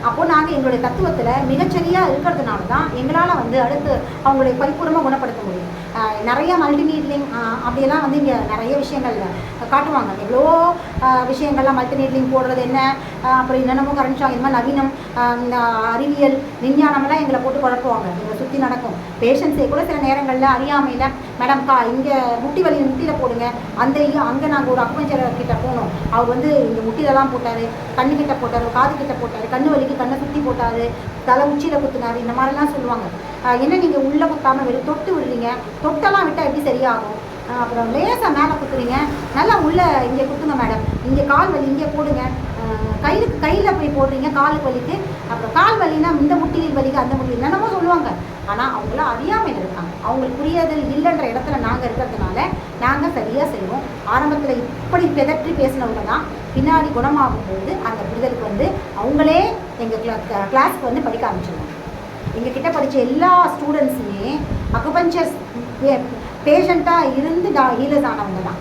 அப்போது நாங்கள் எங்களுடைய தத்துவத்தில் மிகச்சரியாக இருக்கிறதுனால தான் எங்களால் வந்து அடுத்து அவங்களுடைய பரிபூர்ணமாக குணப்படுத்த முடியும். நிறைய மல்டிநீட்லிங் அப்படியெல்லாம் வந்து இங்கே நிறைய விஷயங்கள் காட்டுவாங்க. எவ்வளோ விஷயங்கள்லாம் மல்டிநீட்லிங் போடுறது என்ன, அப்புறம் என்னென்னமோ கரண்ட்ஸாக இது மாதிரி நவீனம் அறிவியல் விஞ்ஞானமெல்லாம் எங்களை போட்டு குழப்புவாங்க. எங்களை சுற்றி நடக்கும். பேஷண்ட்ஸே கூட சில நேரங்களில் அறியாமையில் மேடம்க்கா இங்கே முட்டி வலி முட்டியில் போடுங்க, அங்கே நாங்கள் ஒரு அக்குபஞ்சர் கிட்ட போனோம், அவர் வந்து இங்கே முட்டிலலாம் போட்டார், கண்ணுக்கிட்ட போட்டார், காது கிட்ட போட்டார், கண்ணு வலிக்கு கண்ணை சுற்றி போட்டார், தலை உச்சியில் குத்துனார், இந்த மாதிரிலாம் சொல்லுவாங்க. என்ன நீங்கள் உள்ளே குத்தாமல் வெறும் தொட்டு விடுறீங்க, தொட்டெல்லாம் விட்டால் எப்படி சரியாகும்? அப்புறம் லேசாக மேலே குத்துறீங்க, நல்லா உள்ளே இங்கே குத்துங்க மேடம், இங்கே கால் வலி இங்கே போடுங்க, கையில் போய் போடுறீங்க காலுக்கு வலிக்கு, அப்புறம் கால் வலினா இந்த முட்டியில் வலிக்கு அந்த முட்டியில் என்னென்னமோ சொல்லுவாங்க. ஆனால் அவங்களாம் அறியாமல் இருக்காங்க. அவங்களுக்கு புரியாதல் இல்லைன்ற இடத்துல நாங்கள் இருக்கிறதுனால நாங்கள் சரியாக செய்வோம். ஆரம்பத்தில் இப்படி பெதற்றி பேசினவங்க தான் பின்னாடி குணமாகும் போது அந்த புரிதலுக்கு வந்து அவங்களே எங்கள் கிளாஸ்க்கு வந்து படிக்க ஆரம்பிச்சிடுவாங்க. எங்ககிட்ட படித்த எல்லா ஸ்டூடெண்ட்ஸுமே அக்குபஞ்சர் பேஷண்ட்டாக இருந்து ஹீலர்ஸ் ஆனவங்க தான்.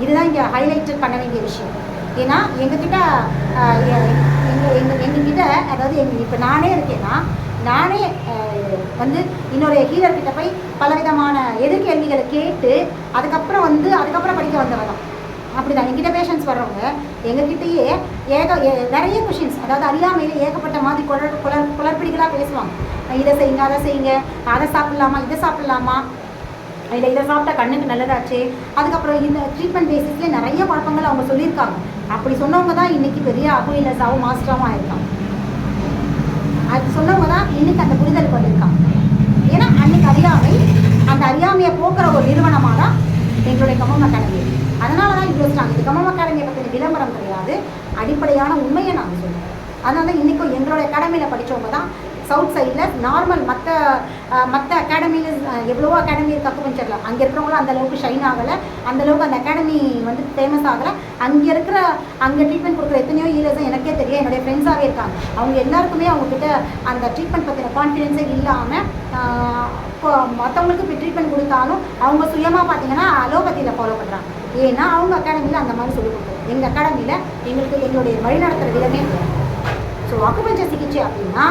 இதுதான் இங்கே ஹைலைட்டட் பண்ண வேண்டிய விஷயம். ஏன்னா எங்ககிட்ட எங்ககிட்ட அதாவது இப்போ நானே இருக்கேன்னா நானே வந்து இன்னொரு ஹீலர்கிட்ட போய் பலவிதமான எதிர்கேள்விகளை கேட்டு அதுக்கப்புறம் படிக்க வந்தவங்க தான். அப்படி தான் எங்கிட்ட பேஷண்ட்ஸ் வர்றவங்க எங்ககிட்டயே நிறைய கொஷின்ஸ், அதாவது அறியாமையில் ஏகப்பட்ட மாதிரி குளறுபடிகளாக பேசுவாங்க. இதை செய்யுங்க, அதை செய்யுங்க, அதை சாப்பிட்லாமா, இதை சாப்பிட்லாமா, இல்லை இதை சாப்பிட்டா கண்ணுக்கு நல்லதாச்சு. அதுக்கப்புறம் இந்த ட்ரீட்மெண்ட் பேசிஸ்லேயே நிறைய குழப்பங்கள் அவங்க சொல்லியிருக்காங்க. அப்படி சொன்னவங்க தான் இன்றைக்கி பெரிய அகுயிலஸாகவும் மாஸ்டராகவும் ஆயிருக்காங்க. அது சொன்னவங்க தான் இன்றைக்கி அந்த புரிதலுக்கு வந்திருக்காங்க. ஏன்னா அன்றைக்கி அந்த அறியாமையை போக்குற ஒரு நிறுவனமாக தான் எங்களுடைய கமம் அகாடமி. அதனால தான் இவ்வளோ ஸ்ட்ராங். இது கமம் அகாடமியை பற்றின விளம்பரம் கிடையாது, அடிப்படையான உண்மையை நாங்கள் சொல்லுவோம். அதனால தான் இன்றைக்கும் எங்களுடைய அகாடமியில் படித்தவங்க தான் சவுத் சைடில் நார்மல் மற்ற அகாடமியில் எவ்வளவோ அகாடமி இருக்குது அக்குபஞ்சரில், அங்கே இருக்கிறவங்களும் அந்தளவுக்கு ஷைன் ஆகலை, அந்தளவுக்கு அந்த அகாடமி வந்து ஃபேமஸ் ஆகலை. அங்கே ட்ரீட்மெண்ட் கொடுக்குற எத்தனையோ ஹீலர்ஸும் எனக்கே தெரியும், என்னுடைய ஃப்ரெண்ட்ஸாகவே இருக்காங்க. அவங்க எல்லாருக்குமே அவங்கக்கிட்ட அந்த ட்ரீட்மெண்ட் பற்றின கான்ஃபிடென்ஸே இல்லாமல் இப்போ மற்றவங்களுக்கு இப்போ ட்ரீட்மெண்ட் கொடுத்தாலும் அவங்க சுயமாக பார்த்தீங்கன்னா அலோபதியில் ஃபாலோ பண்ணுறாங்க. ஏன்னா அவங்க அகாடமியில் அந்த மாதிரி சொல்லிக் கொடுக்குறோம். எங்கள் அகாடமியில் எங்களுடைய வழிநடத்துகிற விதமே இருக்குது. ஸோ அக்குபஞ்சர் சிகிச்சை அப்படின்னா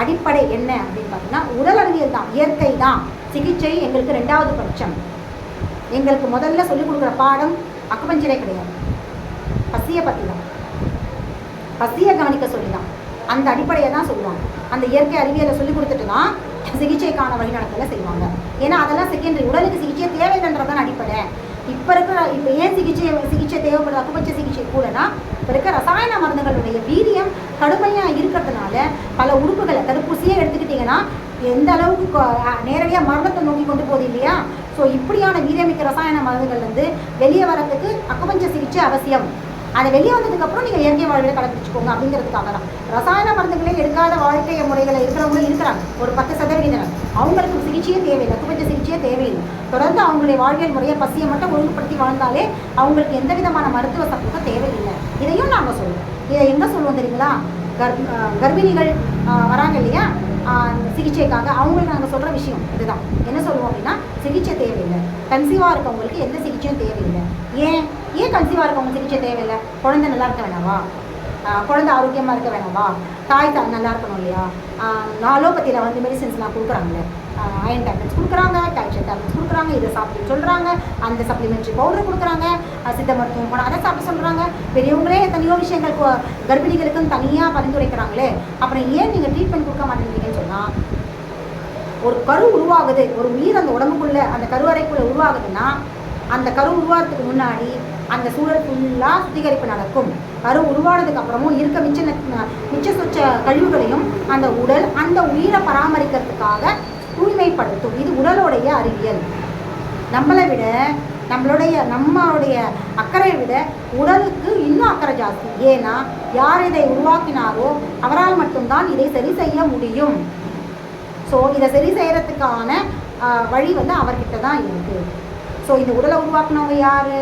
அடிப்படை என்ன அப்படின்னு பார்த்தீங்கன்னா உடல் அறிவியல் தான், இயற்கை தான். சிகிச்சை எங்களுக்கு 2வது பட்சம். எங்களுக்கு முதல்ல சொல்லிக் கொடுக்குற பாடம் அக்குபஞ்சரே கிடையாது, பசியை பற்றி தான், பசியை கவனிக்க சொல்லி தான், அந்த அடிப்படையை தான் சொல்லுவாங்க. அந்த இயற்கை அறிவியலை சொல்லிக் கொடுத்துட்டு தான் சிகிச்சைக்கான வழிநடத்தலை செய்வாங்க. ஏன்னா அதெல்லாம் செகண்டரி, உடலுக்கு சிகிச்சை தேவைன்றதான் அடிப்படை. இப்போ ஏன் சிகிச்சை தேவைப்படுது அக்குபஞ்சர் சிகிச்சை கூடனா, இப்போ இருக்க ரசாயன மருந்துகளுடைய வீரியம் கடுமையாக இருக்கிறதுனால பல உறுப்புகளை தடுப்பூசியே எடுத்துக்கிட்டிங்கன்னா எந்த அளவுக்கு நேரடியாக மரணத்தை நோக்கி கொண்டு போகுது இல்லையா? ஸோ இப்படியான வீரியமிக்க ரசாயன மருந்துகள் வந்து வெளியே வரத்துக்கு அக்குபஞ்சர் சிகிச்சை அவசியம். அதை வெளியே வந்ததுக்கப்புறம் நீங்கள் இயற்கை வாழ்வில் கடைப்பிடிச்சிக்கோங்க அப்படிங்கிறதுக்காக தான். ரசாயன மருந்துகளே எடுக்காத வாழ்க்கை முறைகளை இருக்கிறவங்களும் இருக்கிறாங்க, ஒரு 10%. அவங்களுக்கு சிகிச்சையே தேவையில்லை, அக்குபஞ்சர் சிகிச்சையே தேவையில்லை. தொடர்ந்து அவங்களுடைய வாழ்வியல் முறையை பசியை மட்டும் ஒழுங்குபடுத்தி வாழ்ந்தாலே அவங்களுக்கு எந்த விதமான மருத்துவ சப்போர்ட்டும் தேவையில்லை. இதையும் நாங்கள் சொல்லுவோம். இதை எங்கே சொல்லுவோம் தெரியுங்களா? கர்ப்பிணிகள் வராங்க இல்லையா சிகிச்சைக்காக, அவங்களுக்கு நாங்கள் சொல்கிற விஷயம் இதுதான். என்ன சொல்லுவோம் அப்படின்னா சிகிச்சை தேவையில்லை, கன்சீவாக இருக்கவங்களுக்கு எந்த சிகிச்சையும் தேவையில்லை. ஏன் கன்சீவாக இருக்கவங்க சிகிச்சை தேவையில்லை? குழந்தை நல்லா இருக்க வேணாவா? குழந்தை ஆரோக்கியமாக இருக்க வேணாவா? தாய் நல்லா இருக்கணும் இல்லையா? அலோபதியில் வந்து மெடிசின்ஸ்லாம் கொடுக்குறாங்களே, அயன் டேப்லெட்ஸ் கொடுக்குறாங்க, கால்சியம் டேப்லெட்ஸ் கொடுக்குறாங்க, இதை சாப்பிட்டு சொல்கிறாங்க, அந்த சப்ளிமெண்ட்ரி பவுடர் கொடுக்குறாங்க, சித்த மருத்துவம் போனால் அதை சாப்பிட சொல்கிறாங்க. பெரியவங்களே எத்தனையோ விஷயங்கள் கர்ப்பிணிகளுக்குன்னு தனியாக பரிந்துரைக்கிறாங்களே, அப்புறம் ஏன் நீங்கள் ட்ரீட்மெண்ட் கொடுக்க மாட்டேங்கிறீங்கன்னு சொன்னால், ஒரு கரு உருவாகுது, ஒரு உயிர் அந்த உடம்புக்குள்ளே அந்த கருவறைக்குள்ளே உருவாகுதுன்னா அந்த கரு உருவாகிறதுக்கு முன்னாடி அந்த சூழல் ஃபுல்லாக சுத்திகரிப்பு நடக்கும். கரு உருவானதுக்கு அப்புறமும் இருக்க மிச்ச சொச்ச கழிவுகளையும் அந்த உடல் அந்த உயிரை பராமரிக்கிறதுக்காக தூய்மைப்படுத்தும். இது உடலுடைய அறிவியல். நம்மளுடைய அக்கறையை விட உடலுக்கு இன்னும் அக்கறை ஜாஸ்தி. ஏன்னா யார் இதை உருவாக்கினாரோ அவரால் மட்டும்தான் இதை சரி செய்ய முடியும். ஸோ இதை சரி செய்கிறதுக்கான வழி வந்து அவர்கிட்ட தான் இருக்குது. ஸோ இந்த உடலை உருவாக்குனவங்க யார்?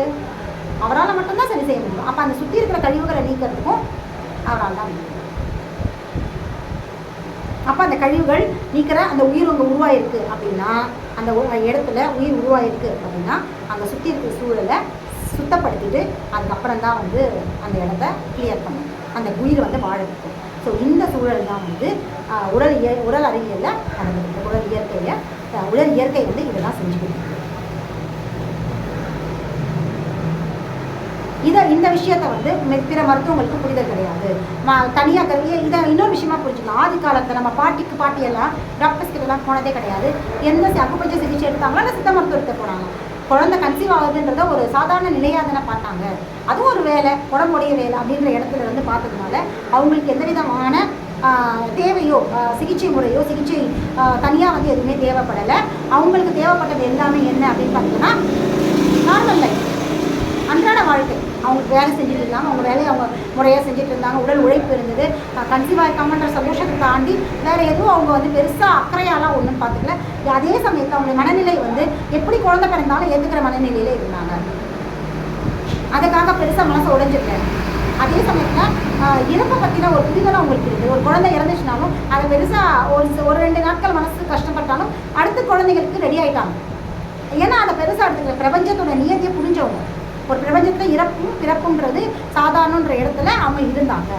அவரால் மட்டும்தான் சரி செய்ய முடியும். அப்போ அந்த சுற்றி இருக்கிற கழிவுகளை நீக்கிறதுக்கும் அவரால் தான் முடியும். அப்போ அந்த கழிவுகள் நீக்கிற அந்த உயிர் அங்கே உருவாயிருக்கு அப்படின்னா, அந்த இடத்துல உயிர் உருவாயிருக்கு அப்படின்னா அங்கே சுற்றி இருக்கிற சூழலை சுத்தப்படுத்திட்டு அதுக்கப்புறம் தான் வந்து அந்த இடத்த கிளியர் பண்ணணும். அந்த உயிர் வந்து வாழ வைக்கும். ஸோ இந்த சூழல் தான் வந்து உடல் அறிவியலில் நடந்துருக்கு. உடல் இயற்கை வந்து இதெல்லாம் செஞ்சுக்கிட்டு இந்த விஷயத்த வந்து பிற மருத்துவங்களுக்கு புரிதல் கிடையாது. தனியாக இதை இன்னொரு விஷயமா புரிஞ்சுக்கலாம். ஆதி காலத்தில் நம்ம பாட்டியெல்லாம் டாக்டர்ஸ் கிட்டலாம் போனதே கிடையாது. எந்த அக்குபஞ்சர் சிகிச்சை எடுத்தாங்களோ இல்லை சித்த மருத்துவத்தை போனாங்க. குழந்தை கன்சீவ் ஆகுதுன்றத ஒரு சாதாரண நிலையாக தானே பார்த்தாங்க. அதுவும் ஒரு வேலை, உடம்புடைய வேலை அப்படின்ற இடத்துல இருந்து பார்த்ததுனால அவங்களுக்கு எந்த விதமான தேவையோ சிகிச்சை முறையோ சிகிச்சை தனியாக வந்து எதுவுமே தேவைப்படலை. அவங்களுக்கு தேவைப்பட்டது எல்லாமே என்ன அப்படின்னு பார்த்தீங்கன்னா நார்மல் லைஃப், அன்றாட வாழ்க்கை. அவங்களுக்கு வேலை செஞ்சுட்டு இருந்தாங்க, அவங்க வேலையை அவங்க முறையாக செஞ்சுட்டு இருந்தாங்க, உடல் உழைப்பு இருந்தது. கன்சீவ் ஆகிருக்காங்கன்ற சந்தோஷத்தை தாண்டி வேறு எதுவும் அவங்க வந்து பெருசாக அக்கறையாலாம் ஒன்றும் பார்த்துக்கல. அதே சமயத்தில் அவங்க மனநிலை வந்து எப்படி குழந்தை பிறந்தாலும் ஏற்றுக்கிற மனநிலையிலே இருந்தாங்க. அதுக்காக பெருசாக மனசை உடைஞ்சிருக்காரு. அதே சமயத்தில் இறப்பை பற்றின ஒரு புரிதலும் அவங்களுக்கு இருக்குது. ஒரு குழந்தை இறந்துச்சுனாலும் அதை பெருசாக ஒரு 2 நாட்கள் மனசு கஷ்டப்பட்டாலும் அடுத்த குழந்தைகளுக்கு ரெடி ஆகிட்டாங்க. ஏன்னா அதை பெருசாக எடுத்துக்கல. பிரபஞ்சத்தோட நியதியை புரிஞ்சவங்க. ஒரு பிரபஞ்சத்தில் இறப்பும் பிறப்புன்றது சாதாரணன்ற இடத்துல அவங்க இருந்தாங்க.